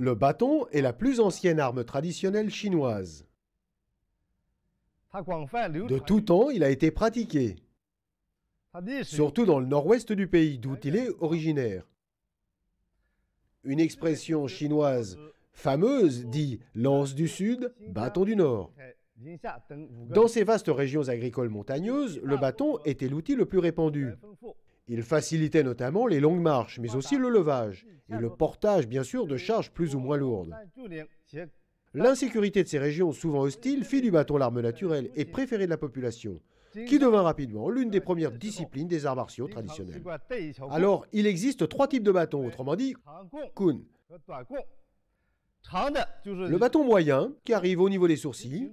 Le bâton est la plus ancienne arme traditionnelle chinoise. De tout temps, il a été pratiqué, surtout dans le nord-ouest du pays, d'où il est originaire. Une expression chinoise fameuse dit « lance du sud, bâton du nord ». Dans ces vastes régions agricoles montagneuses, le bâton était l'outil le plus répandu. Il facilitait notamment les longues marches, mais aussi le levage et le portage, bien sûr, de charges plus ou moins lourdes. L'insécurité de ces régions souvent hostiles fit du bâton l'arme naturelle et préférée de la population, qui devint rapidement l'une des premières disciplines des arts martiaux traditionnels. Alors, il existe 3 types de bâtons, autrement dit, kun. Le bâton moyen, qui arrive au niveau des sourcils.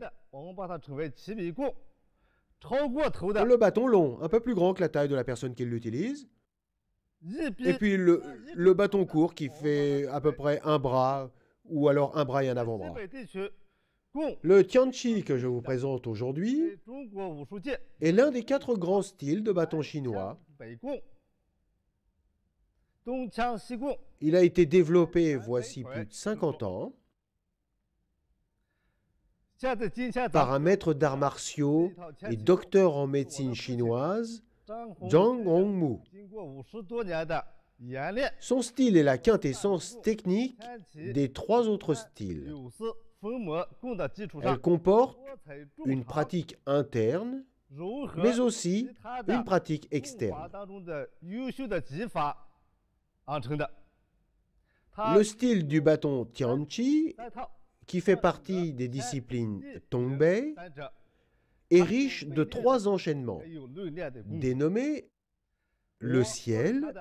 Le bâton long, un peu plus grand que la taille de la personne qui l'utilise. Et puis le bâton court, qui fait à peu près un bras, ou alors un bras et un avant-bras. Le tianqi que je vous présente aujourd'hui est l'un des 4 grands styles de bâton chinois. Il a été développé voici plus de 50 ans par un maître d'arts martiaux et docteur en médecine chinoise, Zhang Hongmu. Son style est la quintessence technique des 3 autres styles. Elle comporte une pratique interne, mais aussi une pratique externe. Le style du bâton tianqi, qui fait partie des disciplines Tongbei, est riche de 3 enchaînements, dénommés le ciel,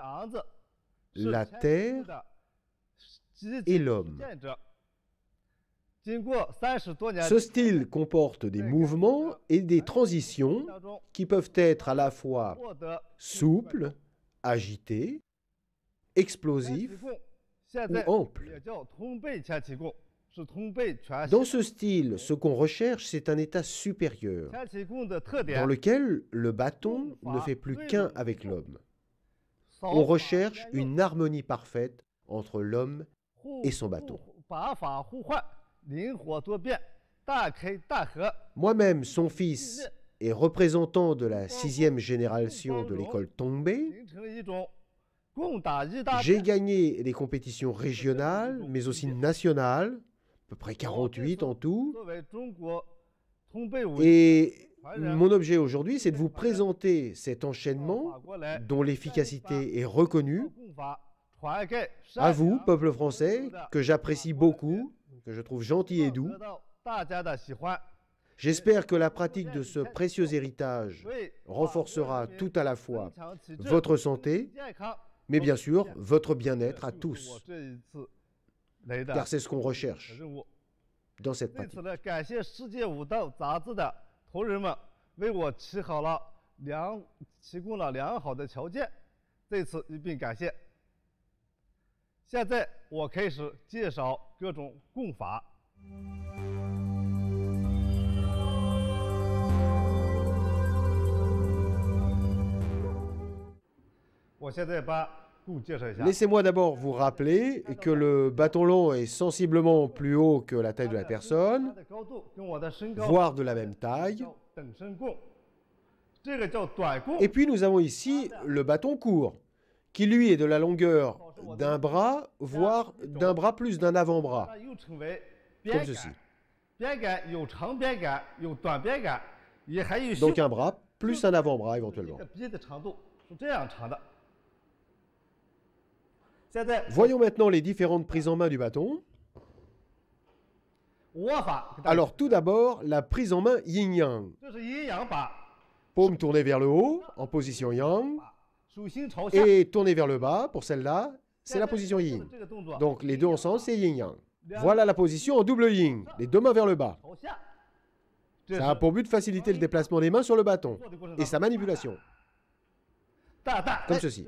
la terre et l'homme. Ce style comporte des mouvements et des transitions qui peuvent être à la fois souples, agités, explosifs ou amples. Dans ce style, ce qu'on recherche, c'est un état supérieur, dans lequel le bâton ne fait plus qu'un avec l'homme. On recherche une harmonie parfaite entre l'homme et son bâton. Moi-même, son fils et représentant de la 6e génération de l'école Tongbei, j'ai gagné des compétitions régionales, mais aussi nationales, à peu près 48 en tout. Et mon objet aujourd'hui, c'est de vous présenter cet enchaînement dont l'efficacité est reconnue. À vous, peuple français, que j'apprécie beaucoup, que je trouve gentil et doux. J'espère que la pratique de ce précieux héritage renforcera tout à la fois votre santé, mais bien sûr votre bien-être à tous, car c'est ce qu'on recherche dans cette pratique. Laissez-moi d'abord vous rappeler que le bâton long est sensiblement plus haut que la taille de la personne, voire de la même taille. Et puis nous avons ici le bâton court, qui lui est de la longueur d'un bras, voire d'un bras plus d'un avant-bras, comme ceci. Donc un bras plus un avant-bras éventuellement. Voyons maintenant les différentes prises en main du bâton. Alors tout d'abord, la prise en main yin-yang. Paume tournée vers le haut, en position yang, et tournée vers le bas, pour celle-là, c'est la position yin. Donc les deux ensemble, c'est yin-yang. Voilà la position en double yin, les 2 mains vers le bas. Ça a pour but de faciliter le déplacement des mains sur le bâton et sa manipulation. Comme ceci.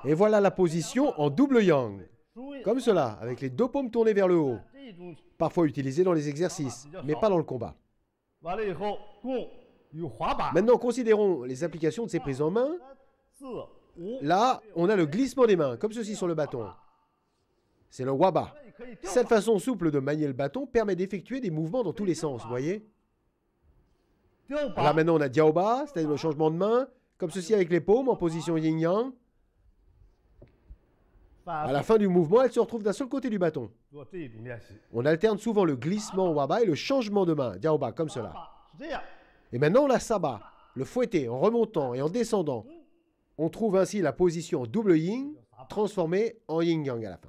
Et voilà la position en double yang, comme cela, avec les 2 paumes tournées vers le haut, parfois utilisées dans les exercices, mais pas dans le combat. Maintenant, considérons les applications de ces prises en main là, on a le glissement des mains, comme ceci sur le bâton. C'est le waba. Cette façon souple de manier le bâton permet d'effectuer des mouvements dans tous les sens, vous voyez? Là maintenant on a diaoba, c'est-à-dire le changement de main, comme ceci avec les paumes en position yin-yang. À la fin du mouvement, elle se retrouve d'un seul côté du bâton. On alterne souvent le glissement waba et le changement de main, diaoba, comme cela. Et maintenant on a saba, le fouetté en remontant et en descendant. On trouve ainsi la position en double yin, transformée en yin-yang à la fin.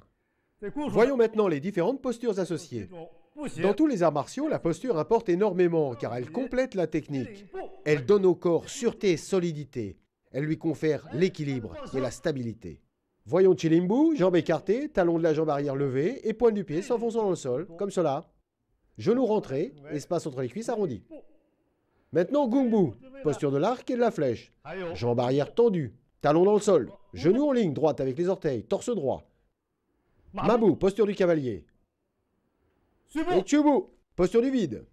Voyons maintenant les différentes postures associées. Dans tous les arts martiaux, la posture importe énormément car elle complète la technique. Elle donne au corps sûreté et solidité. Elle lui confère l'équilibre et la stabilité. Voyons Chilimbu, jambes écartées, talon de la jambe arrière levé et pointe du pied s'enfonçant dans le sol, comme cela. Genoux rentrés, espace entre les cuisses arrondi. Maintenant Gumbu, posture de l'arc et de la flèche. Jambes arrière tendues, talon dans le sol, genoux en ligne droite avec les orteils, torse droit. Mabu, posture du cavalier. Et Chubu, posture du vide.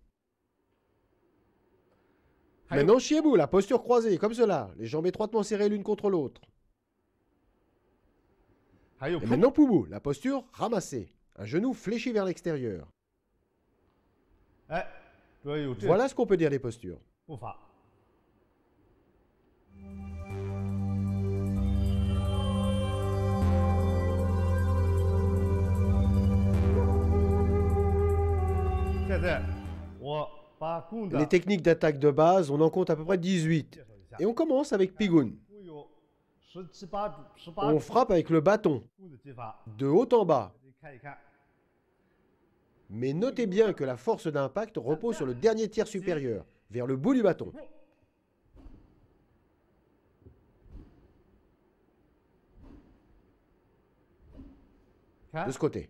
Maintenant Shiebu, la posture croisée, comme cela, les jambes étroitement serrées l'une contre l'autre. Et maintenant Pubu, la posture ramassée, un genou fléchi vers l'extérieur. Voilà ce qu'on peut dire des postures. Les techniques d'attaque de base, on en compte à peu près 18. Et on commence avec Pigun. On frappe avec le bâton, de haut en bas. Mais notez bien que la force d'impact repose sur le dernier tiers supérieur, vers le bout du bâton. De ce côté.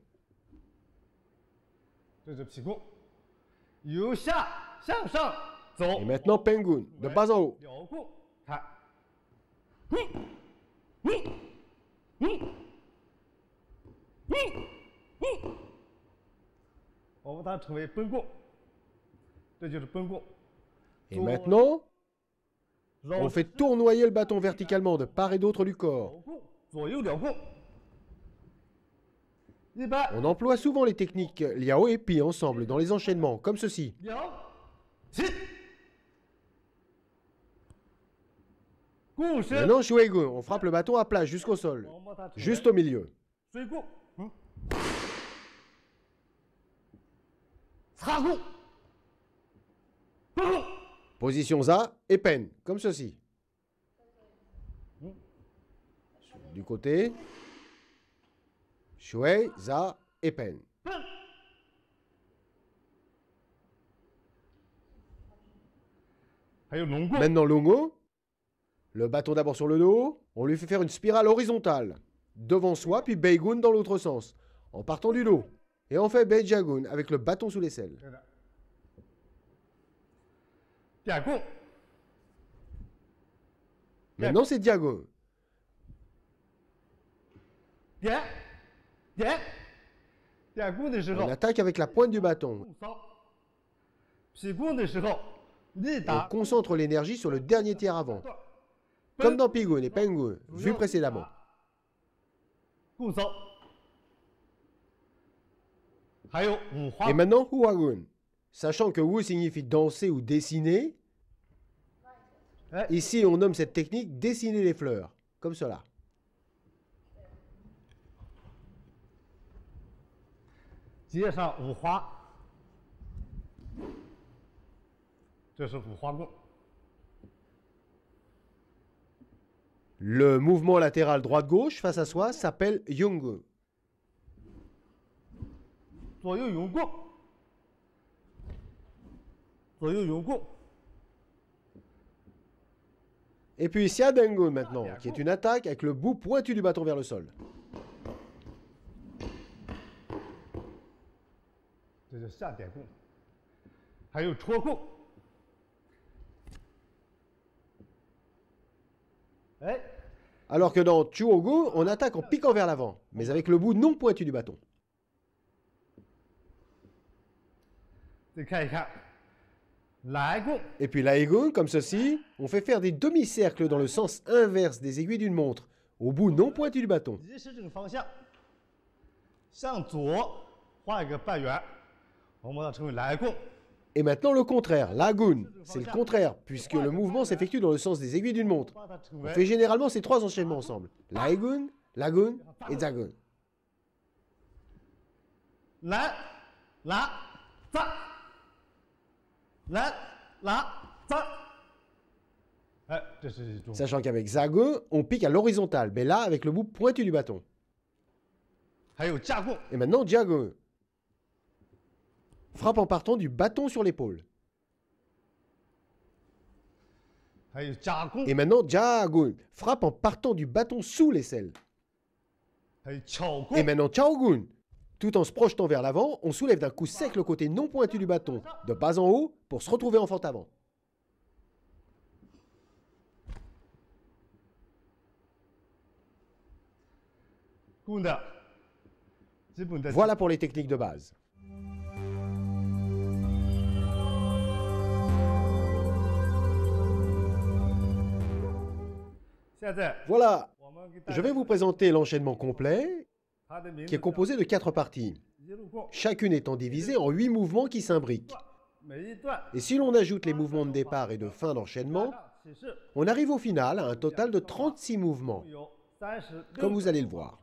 Et maintenant Pengun, de bas en haut. Et maintenant, on fait tournoyer le bâton verticalement de part et d'autre du corps. On emploie souvent les techniques Liao et Pi ensemble dans les enchaînements, comme ceci. Maintenant, Shueigu, on frappe le bâton à plat jusqu'au sol, juste au milieu. Position Za et Pen, comme ceci. Du côté, Shuei, Za et Pen. Maintenant Longo, le bâton d'abord sur le dos, on lui fait faire une spirale horizontale, devant soi, puis Beigun dans l'autre sens, en partant du dos. Et on fait Beijagun avec le bâton sous l'aisselle. Maintenant c'est Diago. On attaque avec la pointe du bâton. On concentre l'énergie sur le dernier tiers avant. Comme dans Pigun et Pengun, vu précédemment. Et maintenant Huagun. Sachant que Wu signifie danser ou dessiner, ici on nomme cette technique dessiner les fleurs, comme cela. Le mouvement latéral droite-gauche face à soi s'appelle Yungu. Et puis Xiadengun maintenant, qui est une attaque avec le bout pointu du bâton vers le sol. Alors que dans Chuogu, on attaque en piquant vers l'avant, mais avec le bout non pointu du bâton. Et puis l'Aegun, comme ceci, on fait faire des demi-cercles dans le sens inverse des aiguilles d'une montre, au bout non pointu du bâton. Et maintenant le contraire, Lagun. C'est le contraire, puisque le mouvement s'effectue dans le sens des aiguilles d'une montre. On fait généralement ces trois enchaînements ensemble. Lagun, Lagun et Zagun. Sachant qu'avec Zagun, on pique à l'horizontale, mais là avec le bout pointu du bâton. Et maintenant Jagun. Frappe en partant du bâton sur l'épaule. Et maintenant Jagun. Frappe en partant du bâton sous l'aisselle. Et maintenant Chaogun. Tout en se projetant vers l'avant, on soulève d'un coup sec le côté non pointu du bâton, de bas en haut, pour se retrouver en fente avant. Voilà pour les techniques de base. Voilà, je vais vous présenter l'enchaînement complet, qui est composé de 4 parties, chacune étant divisée en 8 mouvements qui s'imbriquent. Et si l'on ajoute les mouvements de départ et de fin d'enchaînement, on arrive au final à un total de 36 mouvements, comme vous allez le voir.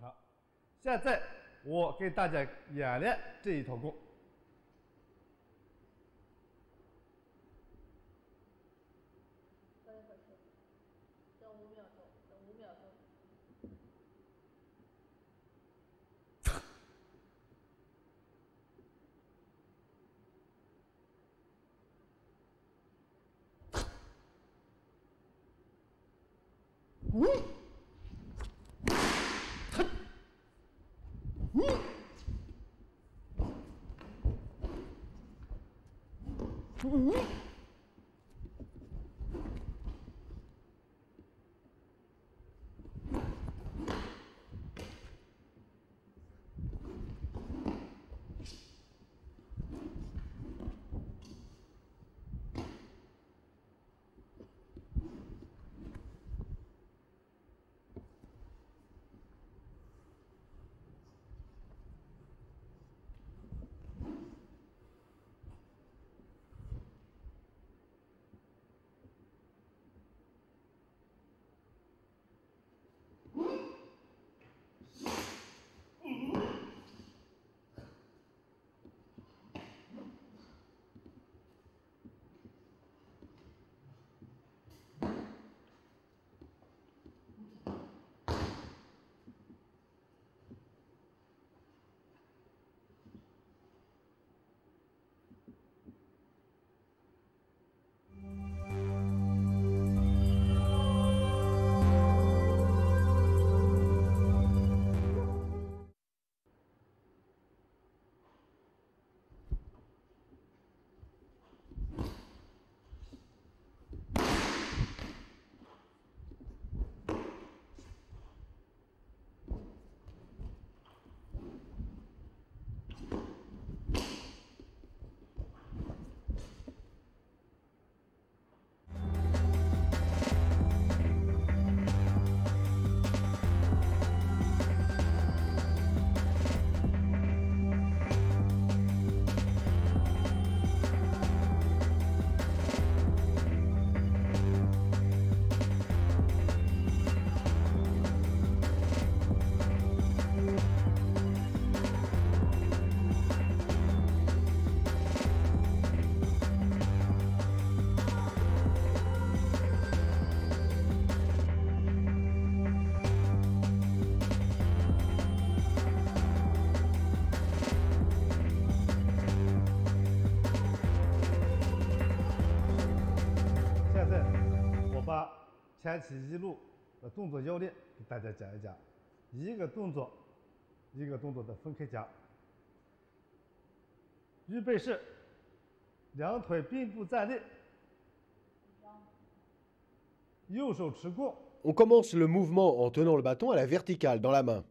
On commence le mouvement en tenant le bâton à la verticale dans la main.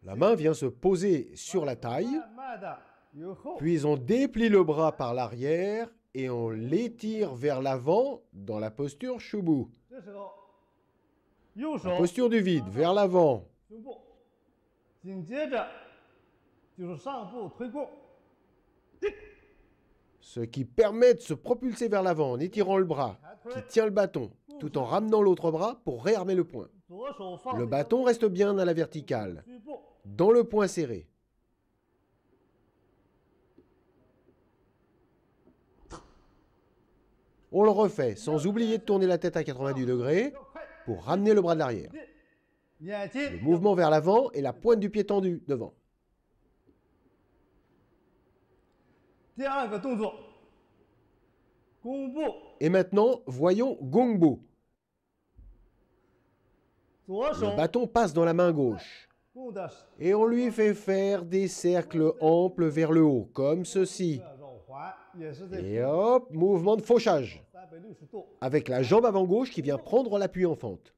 La main vient se poser sur la taille, puis on déplie le bras par l'arrière et on l'étire vers l'avant dans la posture Shubu. La posture du vide, vers l'avant. Ce qui permet de se propulser vers l'avant en étirant le bras qui tient le bâton, tout en ramenant l'autre bras pour réarmer le poing. Le bâton reste bien à la verticale, dans le poing serré. On le refait sans oublier de tourner la tête à 90 degrés pour ramener le bras de l'arrière. Le mouvement vers l'avant et la pointe du pied tendue devant. Et maintenant, voyons Gongbu. Le bâton passe dans la main gauche. Et on lui fait faire des cercles amples vers le haut, comme ceci. Et hop, mouvement de fauchage. Avec la jambe avant gauche qui vient prendre l'appui en fente.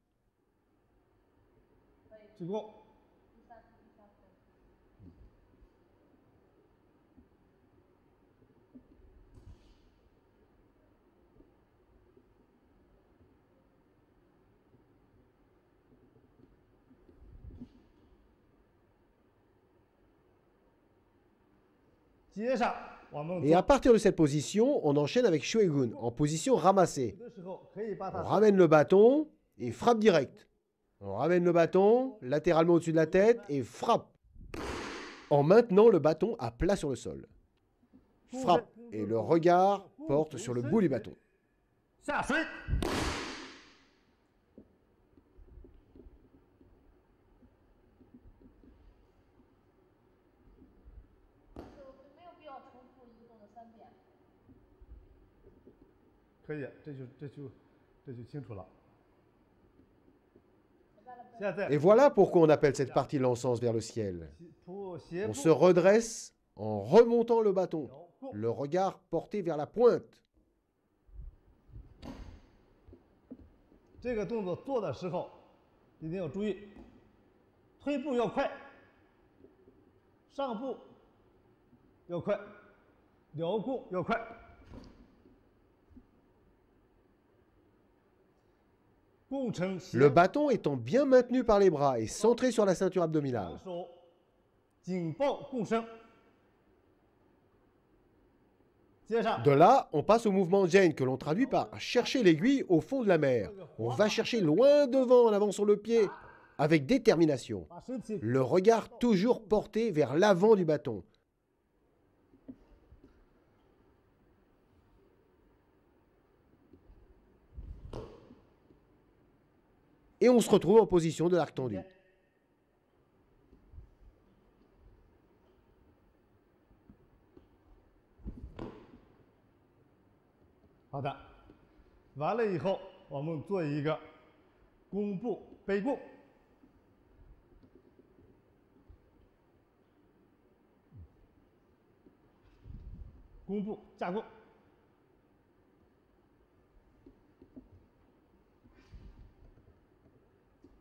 Et à partir de cette position, on enchaîne avec Shuegun, en position ramassée. On ramène le bâton et frappe direct. On ramène le bâton latéralement au-dessus de la tête et frappe. En maintenant le bâton à plat sur le sol. Frappe et le regard porte sur le bout du bâton. Et voilà pourquoi on appelle cette partie l'encens vers le ciel. On se redresse en remontant le bâton, le regard porté vers la pointe. Le bâton étant bien maintenu par les bras et centré sur la ceinture abdominale. De là, on passe au mouvement Jen que l'on traduit par chercher l'aiguille au fond de la mer. On va chercher loin devant en avançant le pied avec détermination. Le regard toujours porté vers l'avant du bâton. Et on se retrouve en position de l'arc tendu.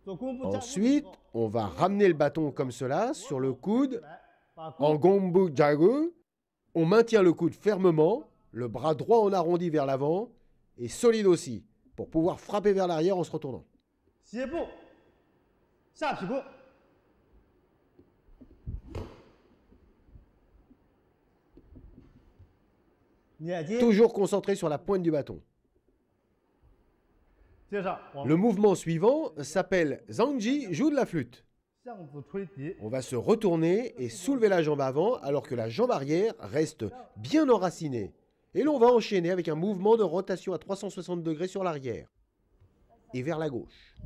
Ensuite, on va ramener le bâton comme cela, sur le coude, en Gongbu Jagu. On maintient le coude fermement, le bras droit en arrondi vers l'avant, et solide aussi, pour pouvoir frapper vers l'arrière en se retournant. Toujours concentré sur la pointe du bâton. Le mouvement suivant s'appelle Zhangji joue de la flûte. On va se retourner et soulever la jambe avant alors que la jambe arrière reste bien enracinée. Et l'on va enchaîner avec un mouvement de rotation à 360 degrés sur l'arrière et vers la gauche.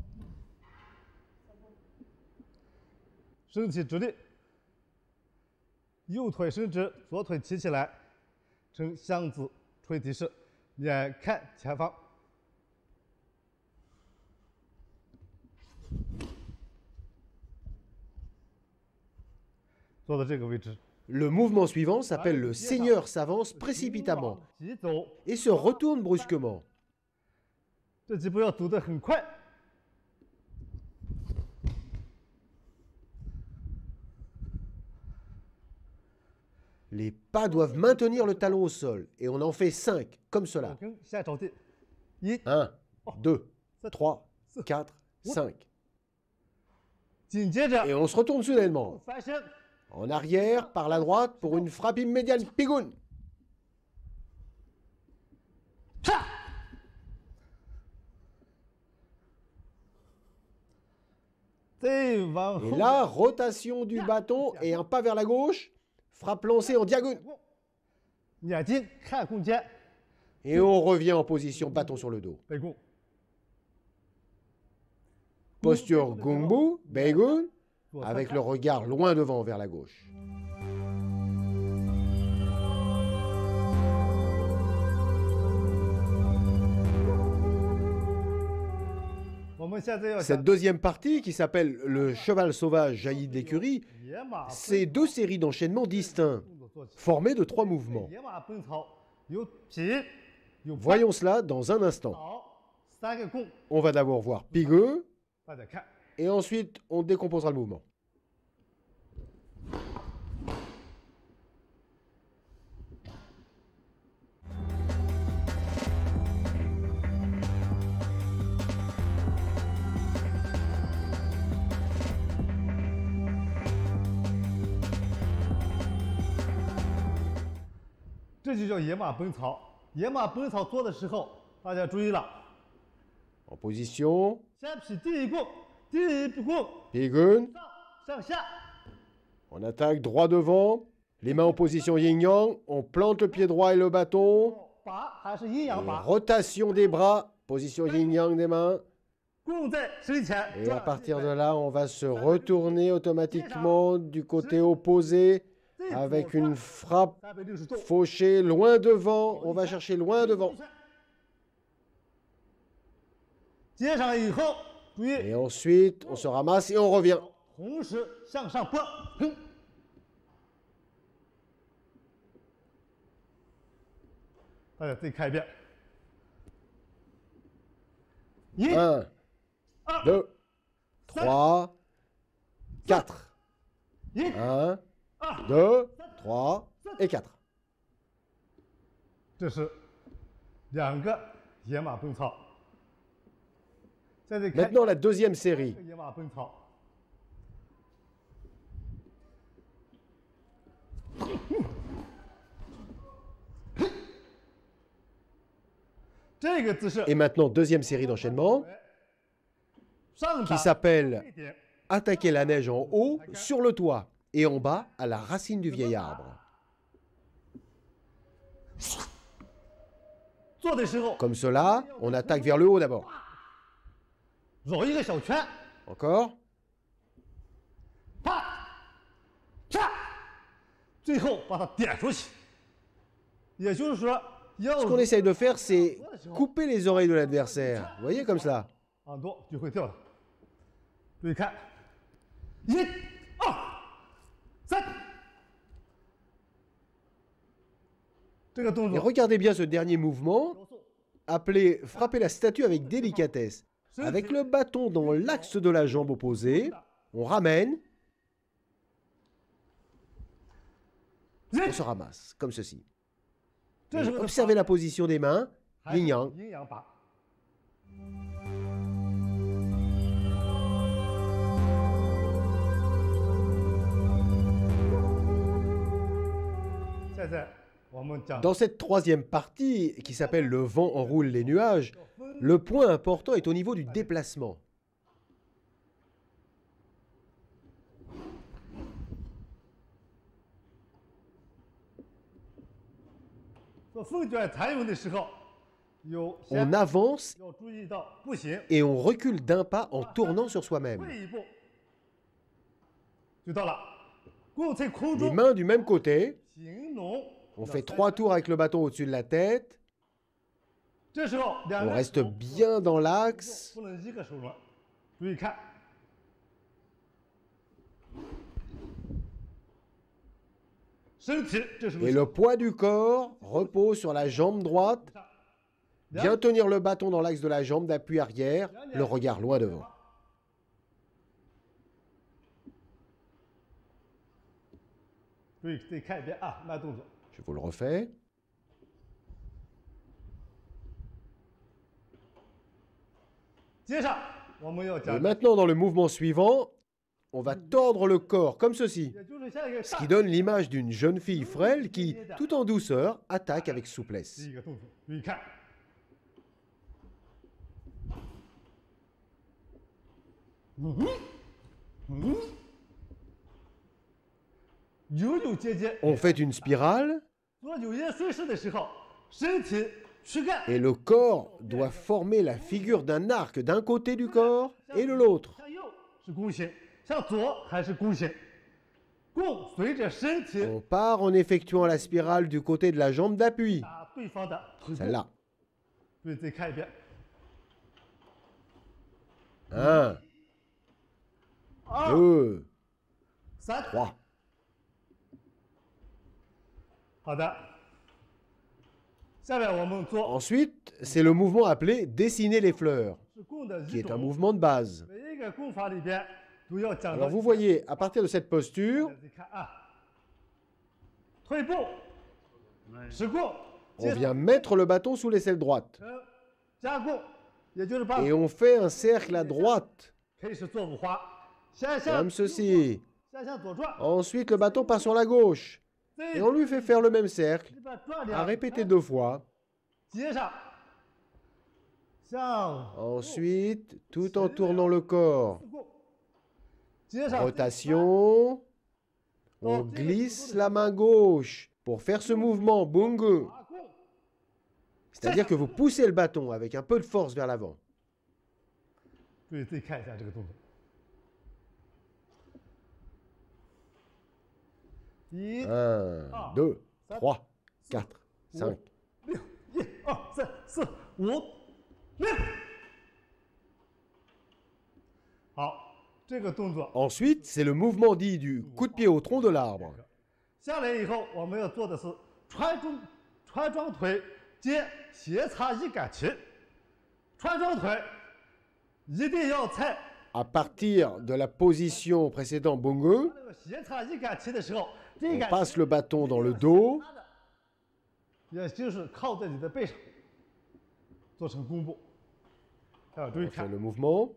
Le mouvement suivant s'appelle le seigneur s'avance précipitamment et se retourne brusquement. Les pas doivent maintenir le talon au sol et on en fait 5, comme cela. 1, 2, 3, 4, 5. Et on se retourne soudainement. En arrière, par la droite, pour une frappe immédiate. Pigun. Et là, rotation du bâton et un pas vers la gauche. Frappe lancée en diagonale. Et on revient en position bâton sur le dos. Posture Gungbu, Beigun, avec le regard loin devant vers la gauche. Cette deuxième partie, qui s'appelle le cheval sauvage jailli de l'écurie, c'est 2 séries d'enchaînements distincts, formées de 3 mouvements. Voyons cela dans un instant. On va d'abord voir Pigue, et ensuite on décomposera le mouvement. En position. Pigun. On attaque droit devant. Les mains en position yin-yang. On plante le pied droit et le bâton. Et rotation des bras. Position yin-yang des mains. Et à partir de là, on va se retourner automatiquement du côté opposé avec une frappe fauchée loin devant. On va chercher loin devant. Et ensuite, on se ramasse et on revient. Un, 2, 3, 4. 1, 2, 3 et 4. Maintenant, la deuxième série. Et maintenant, deuxième série d'enchaînement qui s'appelle attaquer la neige en haut, sur le toit, et en bas, à la racine du vieil arbre. Comme cela, on attaque vers le haut d'abord. Encore. Ce qu'on essaye de faire, c'est couper les oreilles de l'adversaire. Vous voyez, comme cela. Et regardez bien ce dernier mouvement, appelé frapper la statue avec délicatesse. Avec le bâton dans l'axe de la jambe opposée, on ramène, on se ramasse, comme ceci. Et observez la position des mains, yin-yang. Dans cette troisième partie, qui s'appelle « Le vent enroule les nuages », le point important est au niveau du déplacement. On avance et on recule d'un pas en tournant sur soi-même. Les mains du même côté. On fait 3 tours avec le bâton au-dessus de la tête. On reste bien dans l'axe. Et le poids du corps repose sur la jambe droite. Bien tenir le bâton dans l'axe de la jambe d'appui arrière, le regard loin devant. Je vous le refais. Et maintenant, dans le mouvement suivant, on va tordre le corps comme ceci, ce qui donne l'image d'une jeune fille frêle qui, tout en douceur, attaque avec souplesse. On fait une spirale et le corps doit former la figure d'un arc d'un côté du corps et de l'autre. On part en effectuant la spirale du côté de la jambe d'appui, celle-là. 1, 2, 3. Ensuite, c'est le mouvement appelé dessiner les fleurs, qui est un mouvement de base. Alors vous voyez, à partir de cette posture, on vient mettre le bâton sous l'aisselle droite. Et on fait un cercle à droite, comme ceci. Ensuite, le bâton passe sur la gauche. Et on lui fait faire le même cercle, à répéter 2 fois. Ensuite, tout en tournant le corps. Rotation. On glisse la main gauche pour faire ce mouvement, bungu. C'est-à-dire que vous poussez le bâton avec un peu de force vers l'avant. 1, 2, 3, 4, 5. Ensuite, c'est le mouvement dit du coup de pied au tronc de l'arbre. À partir de la position précédente bungu, on passe le bâton dans le dos. On fait le mouvement.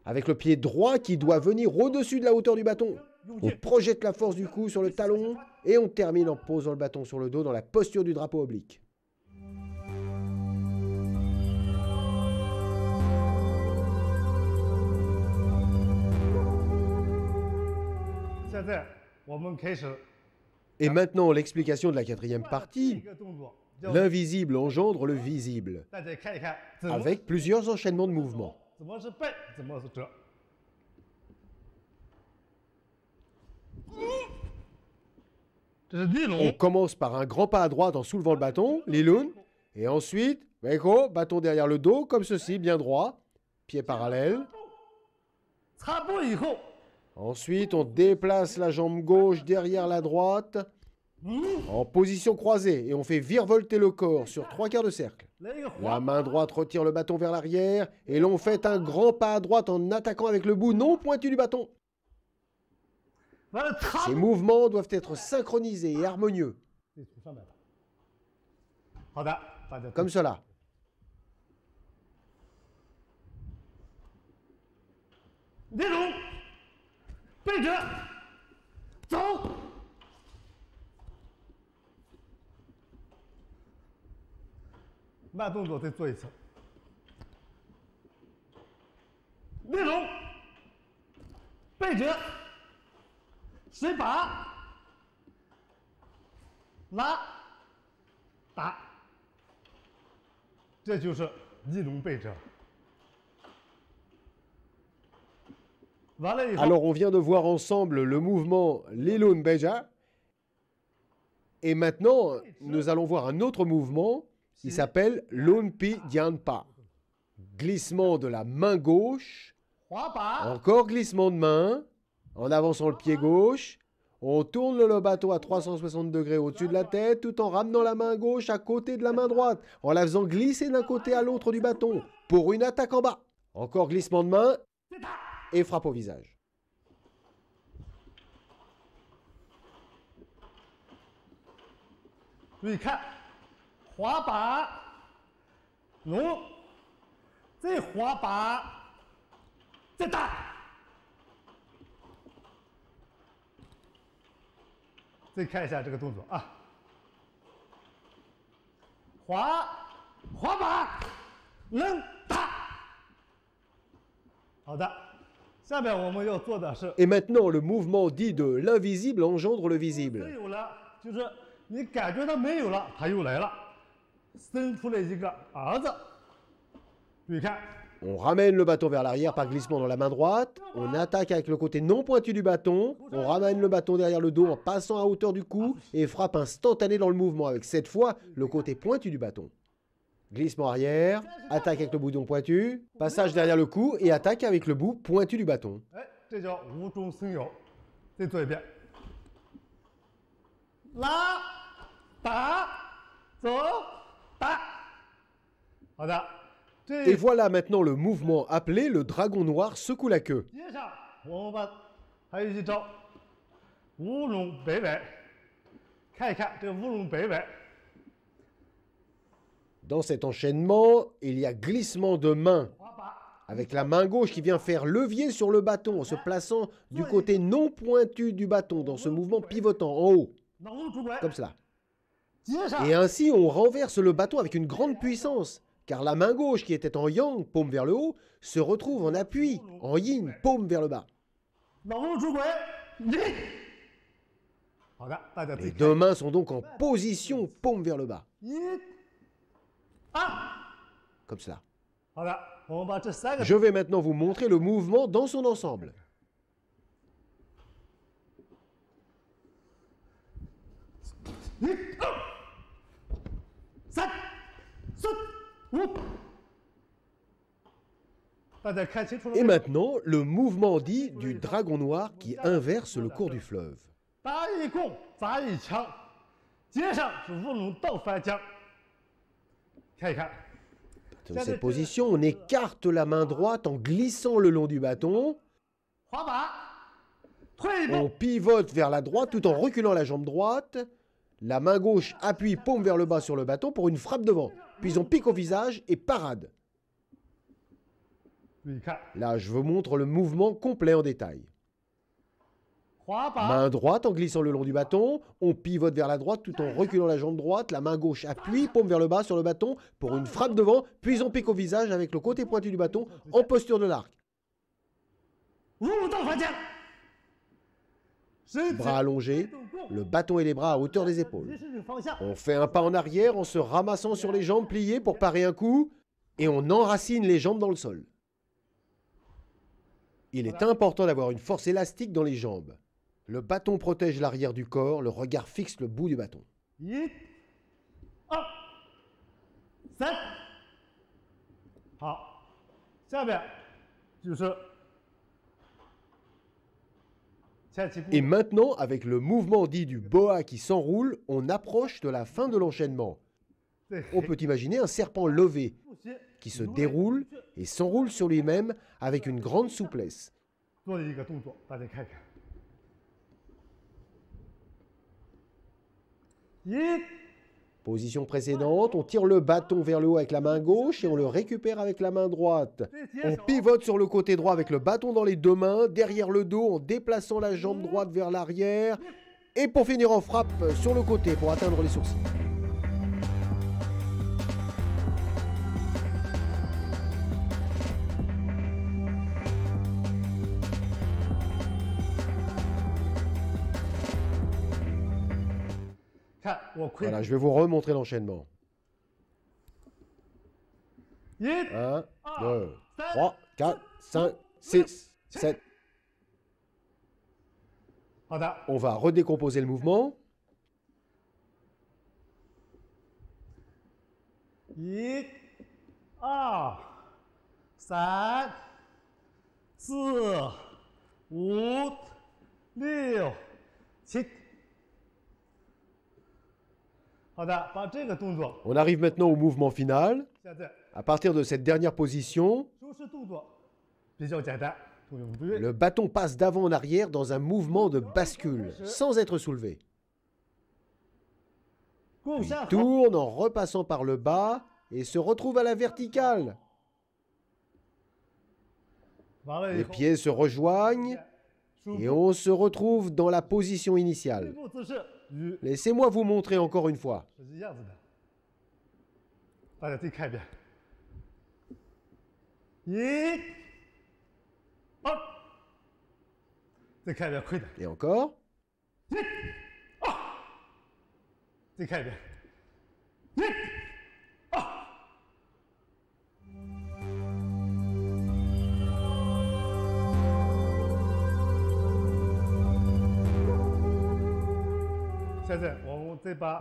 Avec le pied droit qui doit venir au-dessus de la hauteur du bâton. On projette la force du coup sur le talon et on termine en posant le bâton sur le dos dans la posture du drapeau oblique. Et maintenant, l'explication de la 4e partie. L'invisible engendre le visible, avec plusieurs enchaînements de mouvements. On commence par un grand pas à droite en soulevant le bâton, Lilun, et ensuite, bâton derrière le dos, comme ceci, bien droit, pied parallèle. Ensuite, on déplace la jambe gauche derrière la droite, en position croisée, et on fait virevolter le corps sur 3/4 de cercle. La main droite retire le bâton vers l'arrière, et l'on fait un grand pas à droite en attaquant avec le bout non pointu du bâton. Ces mouvements doivent être synchronisés et harmonieux. Comme cela. Alors on vient de voir ensemble le mouvement Lilun Beja. Et maintenant, nous allons voir un autre mouvement qui s'appelle Lunpi Dianpa. Glissement de la main gauche. Encore glissement de main. En avançant le pied gauche. On tourne le bâton à 360 degrés au-dessus de la tête tout en ramenant la main gauche à côté de la main droite, en la faisant glisser d'un côté à l'autre du bâton pour une attaque en bas. Encore glissement de main et frappe au visage. 注意看，滑把，拢，再滑把，再打。再看一下这个动作啊，滑把，扔打。好的，下面我们要做的是。Et maintenant, le mouvement dit de l'invisible engendre le visible. 没有了，就是你感觉它没有了，它又来了，生出来一个儿子。注意看。 On ramène le bâton vers l'arrière par glissement dans la main droite. On attaque avec le côté non pointu du bâton. On ramène le bâton derrière le dos en passant à hauteur du cou et frappe instantanée dans le mouvement avec cette fois le côté pointu du bâton. Glissement arrière, attaque avec le boudon pointu, passage derrière le cou et attaque avec le bout pointu du bâton. 哎，这叫无中生有。再做一遍。拉，打，走，打。好的。 Et voilà maintenant le mouvement appelé le dragon noir secoue la queue. 接上我们把还有一招乌龙摆摆，看一看这个乌龙摆摆。 Dans cet enchaînement, il y a glissement de main avec la main gauche qui vient faire levier sur le bâton en se plaçant du côté non pointu du bâton dans ce mouvement pivotant en haut, comme cela. Et ainsi on renverse le bâton avec une grande puissance. Car la main gauche qui était en yang, paume vers le haut, se retrouve en appui, en yin, paume vers le bas. Les deux mains sont donc en position, paume vers le bas. Comme cela. Je vais maintenant vous montrer le mouvement dans son ensemble. Et maintenant, le mouvement dit du dragon noir qui inverse le cours du fleuve. Dans cette position, on écarte la main droite en glissant le long du bâton. On pivote vers la droite tout en reculant la jambe droite. La main gauche appuie paume vers le bas sur le bâton pour une frappe devant. Puis on pique au visage et parade. Là, je vous montre le mouvement complet en détail. Main droite en glissant le long du bâton. On pivote vers la droite tout en reculant la jambe droite. La main gauche appuie, paume vers le bas sur le bâton pour une frappe devant. Puis on pique au visage avec le côté pointu du bâton en posture de l'arc. Bras allongés, le bâton et les bras à hauteur des épaules. On fait un pas en arrière en se ramassant sur les jambes pliées pour parer un coup et on enracine les jambes dans le sol. Il est important d'avoir une force élastique dans les jambes. Le bâton protège l'arrière du corps, le regard fixe le bout du bâton. Et maintenant, avec le mouvement dit du boa qui s'enroule, on approche de la fin de l'enchaînement. On peut imaginer un serpent levé qui se déroule et s'enroule sur lui-même avec une grande souplesse. Position précédente, on tire le bâton vers le haut avec la main gauche et on le récupère avec la main droite. On pivote sur le côté droit avec le bâton dans les deux mains, derrière le dos en déplaçant la jambe droite vers l'arrière. Et pour finir en frappe sur le côté pour atteindre les sourcils. Voilà, je vais vous remontrer l'enchaînement. 1, 2, 3, 4, 5, 6, 7. On va redécomposer le mouvement. 1, 2, 3, 4, 5, 6, 7. On arrive maintenant au mouvement final. À partir de cette dernière position, le bâton passe d'avant en arrière dans un mouvement de bascule, sans être soulevé. puis tourne en repassant par le bas et se retrouve à la verticale. Les pieds se rejoignent et on se retrouve dans la position initiale. Laissez-moi vous montrer encore une fois. Et encore.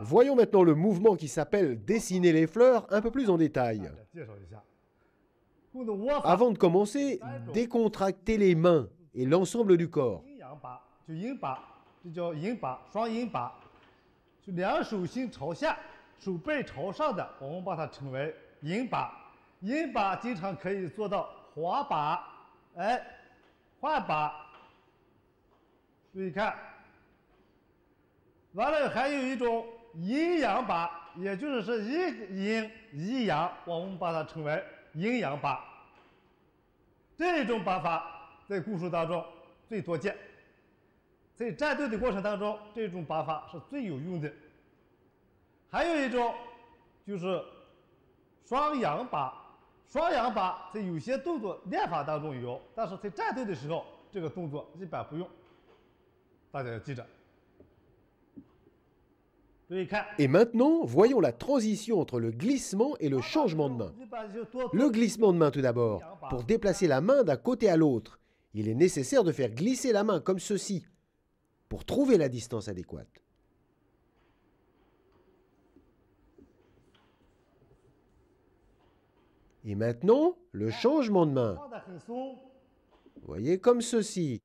Voyons maintenant le mouvement qui s'appelle dessiner les fleurs un peu plus en détail. Avant de commencer, décontractez les mains et l'ensemble du corps. Et maintenant, voyons la transition entre le glissement et le changement de main. Le glissement de main tout d'abord. Pour déplacer la main d'un côté à l'autre, il est nécessaire de faire glisser la main comme ceci pour trouver la distance adéquate. Et maintenant, le changement de main. Vous voyez, comme ceci.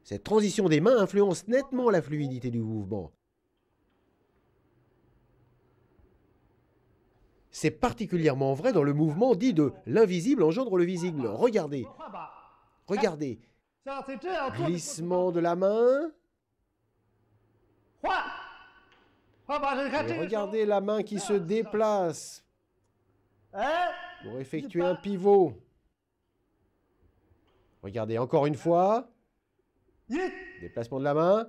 Cette transition des mains influence nettement la fluidité du mouvement. C'est particulièrement vrai dans le mouvement dit de l'invisible engendre le visible. Regardez. Regardez. Glissement de la main. Et regardez la main qui se déplace pour effectuer un pivot. Regardez encore une fois. Déplacement de la main.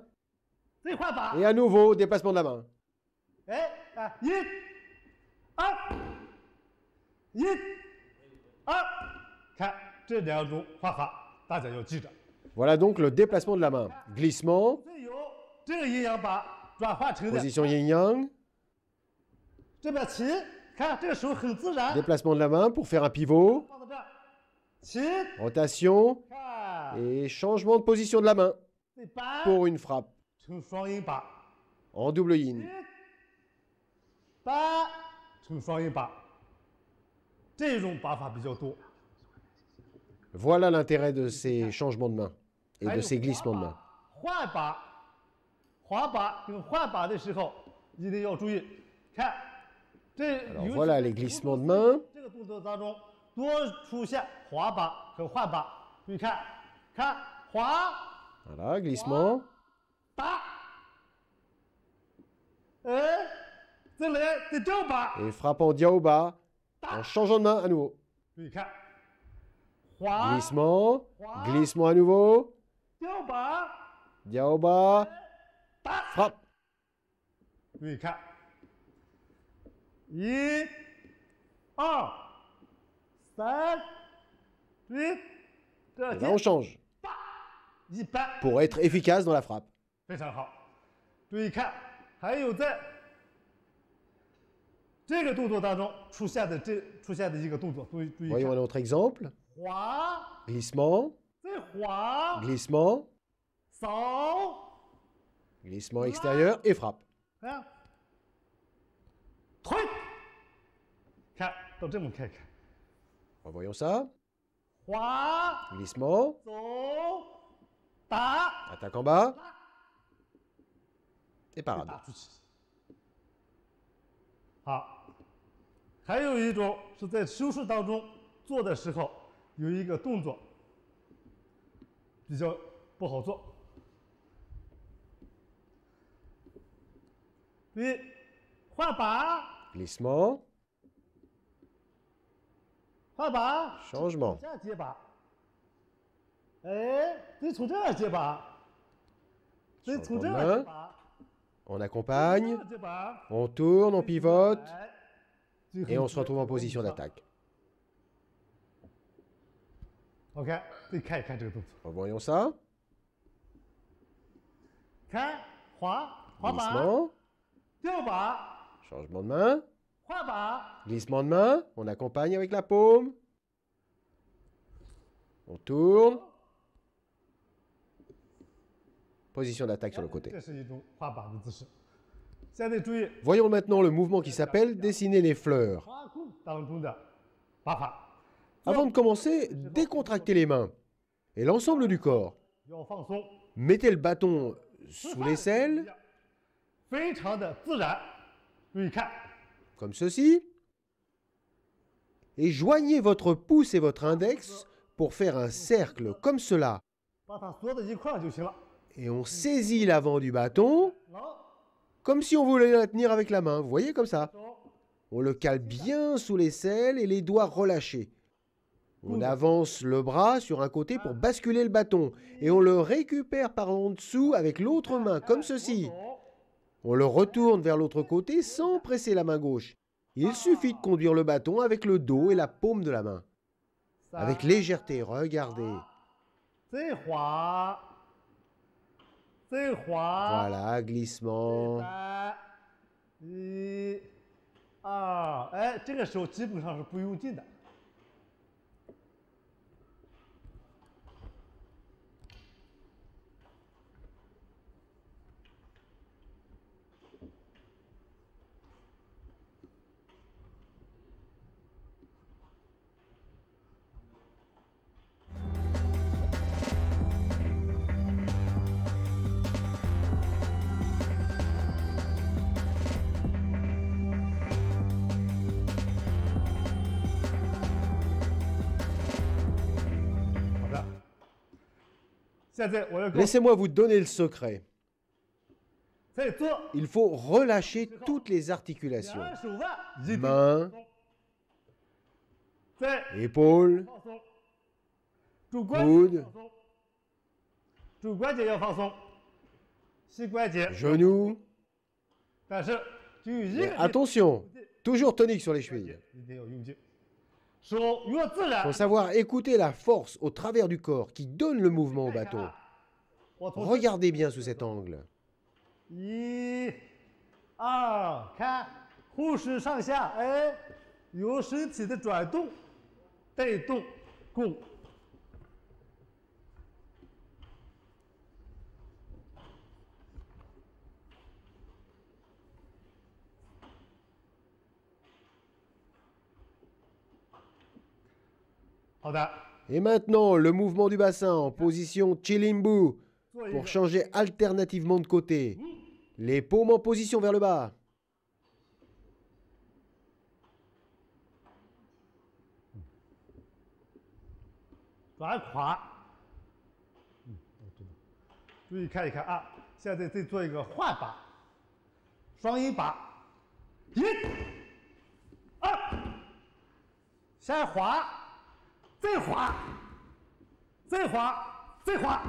Et à nouveau, déplacement de la main. Voilà donc le déplacement de la main. Glissement. Position yin-yang. Déplacement de la main pour faire un pivot. Rotation. Et changement de position de la main pour une frappe. En double yin. Voilà l'intérêt de ces changements de main et de ces glissements de main. Alors voilà les glissements de main. Voilà, glissement. Et frappe en diaoba, en changeant de main à nouveau. Glissement, glissement à nouveau. Diaoba, frappe. Et là, on change pour être efficace dans la frappe. Voyons un autre exemple. Glissement, glissement, glissement extérieur et frappe. Revoyons ça. Glissement. Attaque en bas. Et parade. 对，换把， glissement, 换把， changement. 这样接把，哎，对，从这儿接把，对，从这儿接把， On accompagne, 接把， on tourne, on pivote 哎 et on se retrouve en position d'attaque. OK， 再看一看这个动作， Revoyons ça. 看滑把， Glissement, 掉把， changement de main, 换把， glissement de main, on accompagne avec la paume. On tourne. Position d'attaque sur le côté. 这是一种换把的姿势。现在注意 Voyons maintenant le mouvement qui s'appelle dessiner les fleurs. 滑控当中的把法， Avant de commencer, décontractez les mains et l'ensemble du corps. 要放松， Mettez le bâton sous l'aisselle, 非常的自然。注意看， comme ceci, et joignez votre pouce et votre index pour faire un cercle comme cela. 把它缩在一块儿就行了。 Et on saisit l'avant du bâton 好， comme si on voulait la tenir avec la main. Vous voyez comme ça. 走， On le cale bien sous l'aisselle et les doigts relâchés. On avance le bras sur un côté pour basculer le bâton et on le récupère par en dessous avec l'autre main, comme ceci. 走， On le retourne vers l'autre côté sans presser la main gauche. Il suffit de conduire le bâton avec le dos et la paume de la main. Avec légèreté, regardez. 再滑，再滑， Voilà, glissement. 3、1、2，哎，这个时候基本上是不用劲的。好的，现在我要告诉 Laissez-moi vous donner le secret. 再做 Il faut relâcher toutes les articulations. 两手腕一并 Main, 再 épaules, 放松，主关节 coude, 放松，主关节要放松，膝关节， genoux. 但是就有一 Mais 个 attention, toujours tonique sur les chevilles. 一定要用劲，手越自 Il 然 faut。savoir écouter la force au travers du corps qui donne le mouvement au bâton. 我从 Regardez bien sous cet angle. 1、2，看护士上下，哎，由身体的转动带动供。好的， Et maintenant, le mouvement du bassin en position Chilimbu 做一 pour 个 changer alternativement de côté. Les paumes en position vers le bas. 转垮。我知道。注意看一看啊，现在再做一个换把，双音把，1、2，先滑，再滑，再滑，再滑。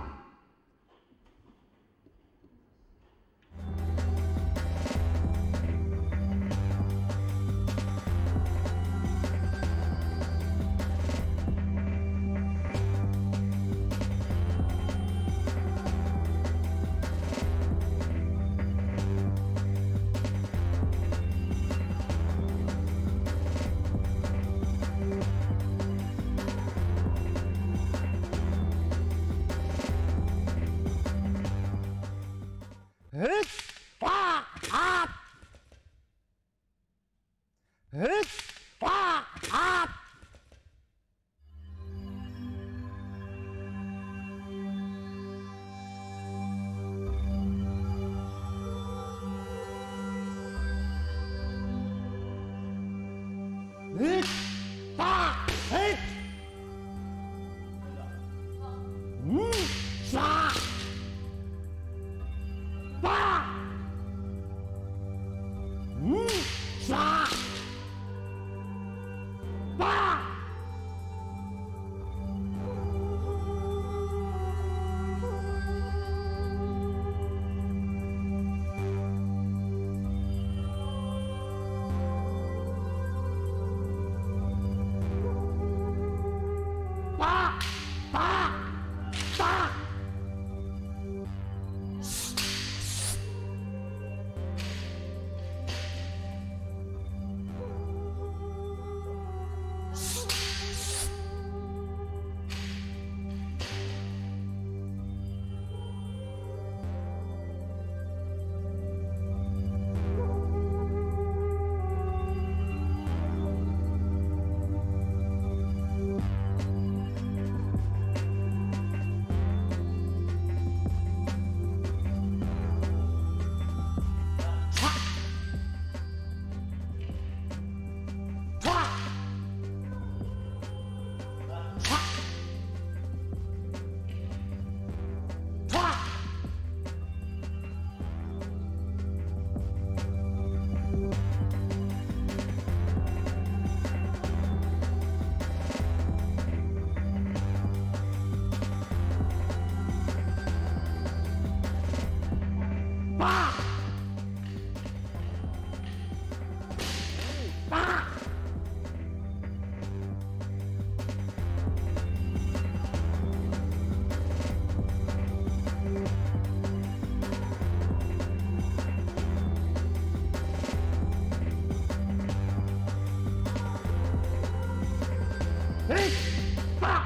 花，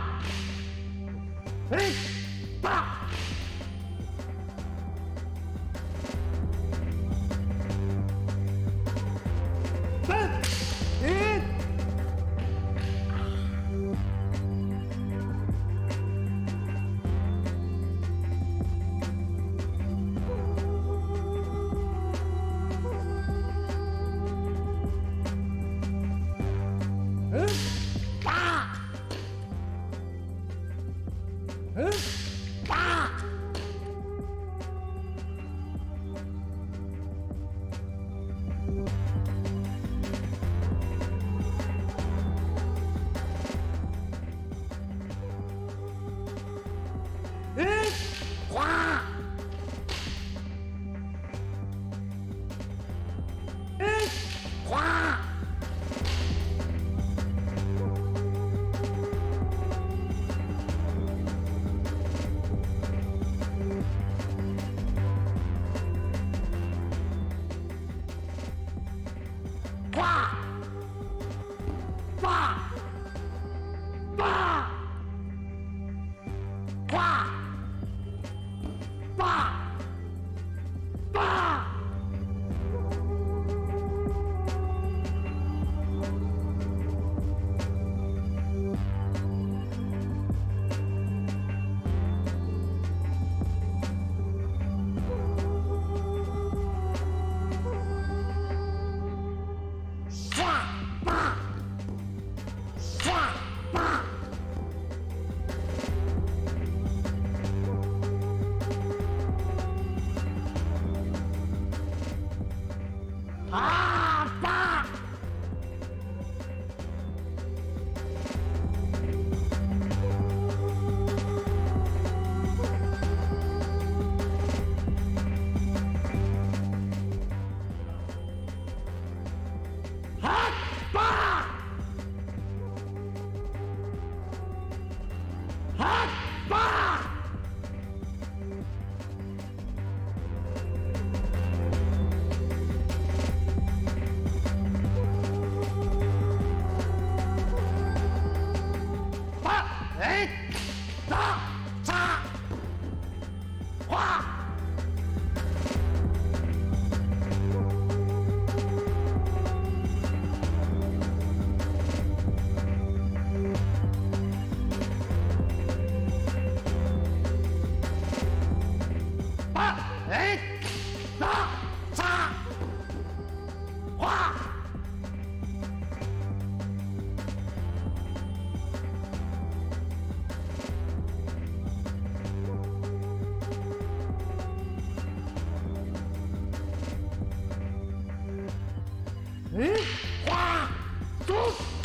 走，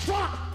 花。